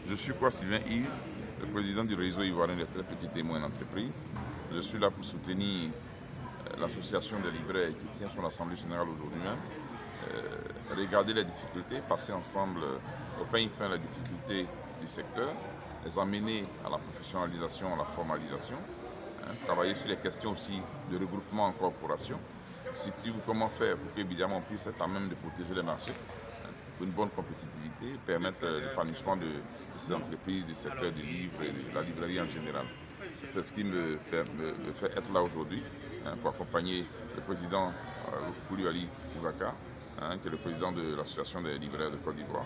Je suis quoi Sylvain Yves, le président du réseau ivoirien des très petites et moyennes entreprises. Je suis là pour soutenir l'association des libraires qui tient son assemblée générale aujourd'hui même. Regarder les difficultés, passer ensemble au peigne fin les difficultés du secteur, les emmener à la professionnalisation, à la formalisation, travailler sur les questions aussi de regroupement en corporation, surtout comment faire pour qu'évidemment on puisse être à même de protéger les marchés, pour une bonne compétitivité, permettre l'épanouissement de ces entreprises du secteur du livre et de la librairie en général. C'est ce qui me fait être là aujourd'hui, pour accompagner le président Koulibaly Foubacar, qui est le président de l'association des libraires de Côte d'Ivoire,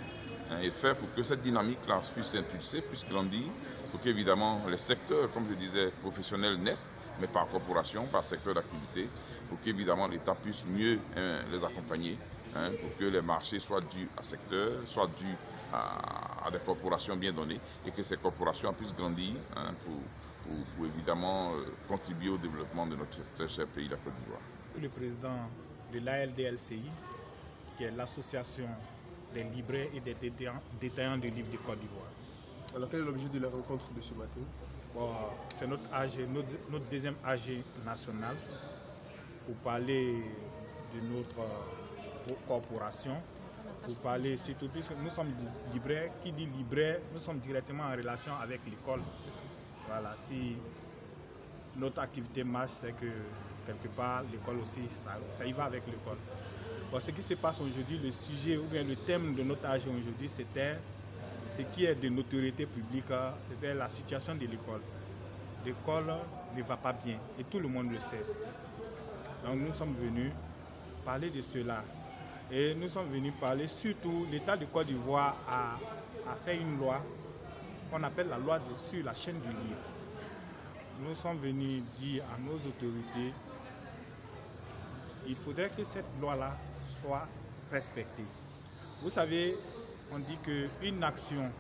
et faire pour que cette dynamique-là puisse s'impulser, puisse grandir, pour qu'évidemment les secteurs, comme je disais, professionnels naissent, mais par corporation, par secteur d'activité, pour qu'évidemment l'État puisse mieux les accompagner, pour que les marchés soient dus à secteur, soient dus à des corporations bien données, et que ces corporations puissent grandir pour évidemment contribuer au développement de notre très cher pays, la Côte d'Ivoire. Le président de l'ALDLCI, qui est l'association des libraires et des détaillants de livres de Côte d'Ivoire. Alors quel est l'objet de la rencontre de ce matin? Bon, c'est notre deuxième AG national pour parler de notre corporation, pour parler surtout, puisque nous sommes libraires. Qui dit libraire, nous sommes directement en relation avec l'école. Voilà, si notre activité marche, c'est que quelque part l'école aussi, ça y va avec l'école. Bon, ce qui se passe aujourd'hui, le sujet ou bien le thème de notre AG aujourd'hui, c'était ce qui est de notoriété publique, c'était la situation de l'école. L'école ne va pas bien et tout le monde le sait. Donc nous sommes venus parler de cela. Et nous sommes venus parler surtout, l'État de Côte d'Ivoire a fait une loi qu'on appelle la loi sur la chaîne du livre. Nous sommes venus dire à nos autorités, il faudrait que cette loi-là soit respectée. Vous savez, on dit qu'une action,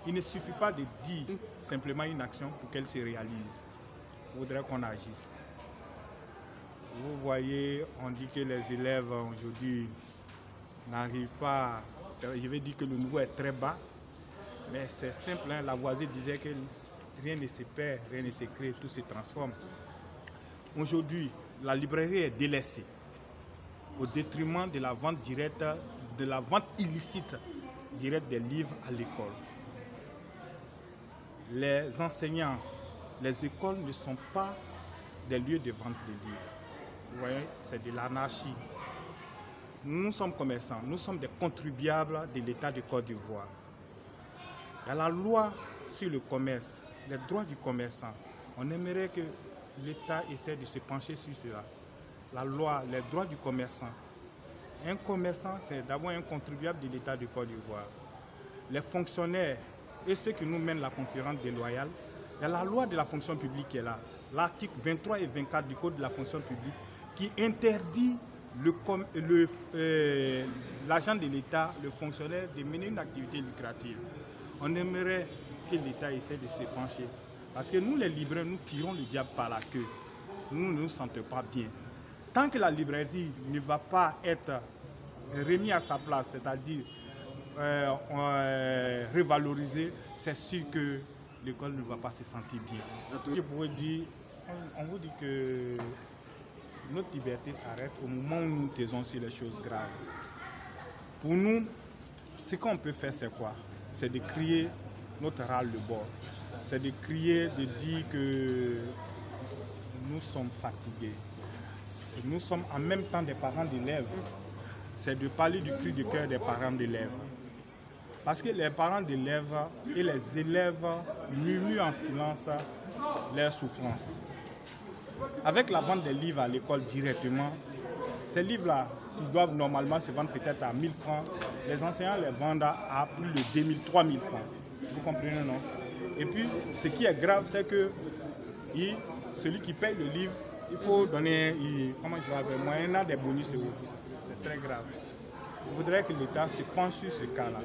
il ne suffit pas de dire simplement une action pour qu'elle se réalise. Il faudrait qu'on agisse. Vous voyez, on dit que les élèves aujourd'hui n'arrivent pas, je vais dire que le niveau est très bas, mais c'est simple, hein, la voisine disait que rien ne se perd, rien ne se crée, tout se transforme. Aujourd'hui, la librairie est délaissée au détriment de la vente directe, de la vente illicite directe des livres à l'école. Les enseignants, les écoles ne sont pas des lieux de vente de livres. Vous voyez, c'est de l'anarchie. Nous sommes commerçants, nous sommes des contribuables de l'État de Côte d'Ivoire. Il y a la loi sur le commerce, les droits du commerçant. On aimerait que l'État essaie de se pencher sur cela. La loi, les droits du commerçant. Un commerçant, c'est d'abord un contribuable de l'État de Côte d'Ivoire. Les fonctionnaires et ceux qui nous mènent la concurrence déloyale, il y a la loi de la fonction publique qui est là. L'article 23 et 24 du Code de la fonction publique qui interdit l'agent de l'État, le fonctionnaire, de mener une activité lucrative. On aimerait que l'État essaie de se pencher. Parce que nous, les libraires, nous tirons le diable par la queue. Nous ne nous sentons pas bien. Tant que la librairie ne va pas être remise à sa place, c'est-à-dire revalorisée, c'est sûr que l'école ne va pas se sentir bien. Je pourrais dire, on vous dit que notre liberté s'arrête au moment où nous taisons sur les choses graves. Pour nous, ce qu'on peut faire, c'est quoi? C'est de crier notre ras-le-bol. C'est de crier, de dire que nous sommes fatigués. Nous sommes en même temps des parents d'élèves. C'est de parler du cri du cœur des parents d'élèves. Parce que les parents d'élèves et les élèves murmurent en silence leurs souffrances. Avec la vente des livres à l'école directement, ces livres-là, qui doivent normalement se vendre peut-être à 1000 francs, les enseignants les vendent à plus de 2000, 3000 francs. Vous comprenez, non? Et puis, ce qui est grave, c'est que celui qui paye le livre, il faut donner, comment je vais appeler, moyennant des bonus et tout ça. C'est très grave. Je voudrais que l'État se penche sur ce cas-là.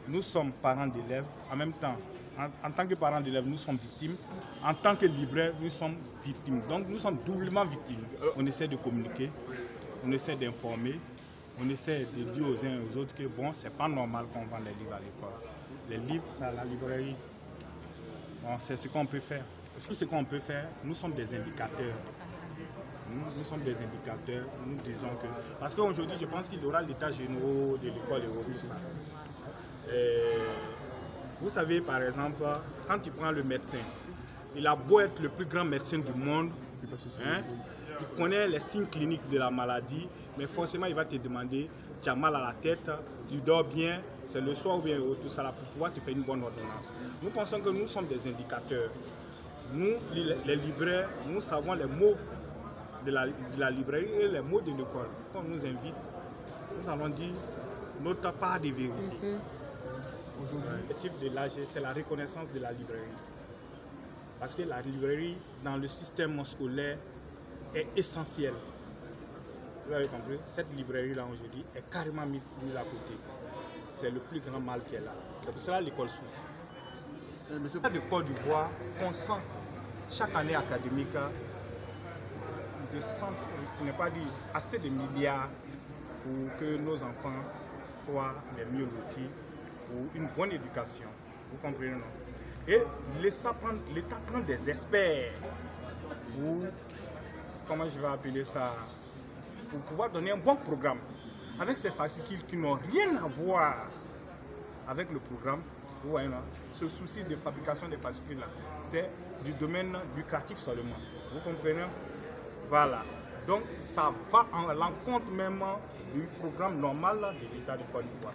Nous sommes parents d'élèves, en même temps, en tant que parents d'élèves, nous sommes victimes. En tant que libraires, nous sommes victimes. Donc nous sommes doublement victimes. On essaie de communiquer, on essaie d'informer on essaie de dire aux uns et aux autres que bon, c'est pas normal qu'on vende les livres à l'école. Les livres, c'est à la librairie. Bon, c'est ce qu'on peut faire. Est-ce que ce qu'on peut faire, nous sommes des indicateurs. Nous sommes des indicateurs, nous disons que... Parce qu'aujourd'hui, je pense qu'il y aura l'état général de l'école et tout ça. Vous savez, par exemple, quand tu prends le médecin, il a beau être le plus grand médecin du monde, hein, il connaît les signes cliniques de la maladie, mais forcément, il va te demander, tu as mal à la tête, tu dors bien, c'est le soir ou bien tout ça, pour pouvoir te faire une bonne ordonnance. Nous pensons que nous sommes des indicateurs. Nous, les libraires, nous savons les mots de la librairie et les mots de l'école. Quand on nous invite, nous allons dire notre part de vérité. Aujourd'hui, l'objectif de l'AG, c'est la reconnaissance de la librairie. Parce que la librairie, dans le système scolaire, est essentielle. Vous avez compris? Cette librairie-là, aujourd'hui, est carrément mise à côté. C'est le plus grand mal qu'elle a. C'est pour cela que l'école souffre. Mais c'est pas de Côte d'Ivoire qu'on sent chaque année académique de pour ne pas dire assez de milliards pour que nos enfants soient les mieux lotis pour une bonne éducation. Vous comprenez, non? Et l'État prend des experts pour, comment je vais appeler ça, pour pouvoir donner un bon programme avec ces fascicules qui n'ont rien à voir avec le programme. Vous voyez, non? Ce souci de fabrication des fascicules là, c'est du domaine lucratif seulement. Vous comprenez? Voilà. Donc ça va à l'encontre même du programme normal de l'État de Côte d'Ivoire.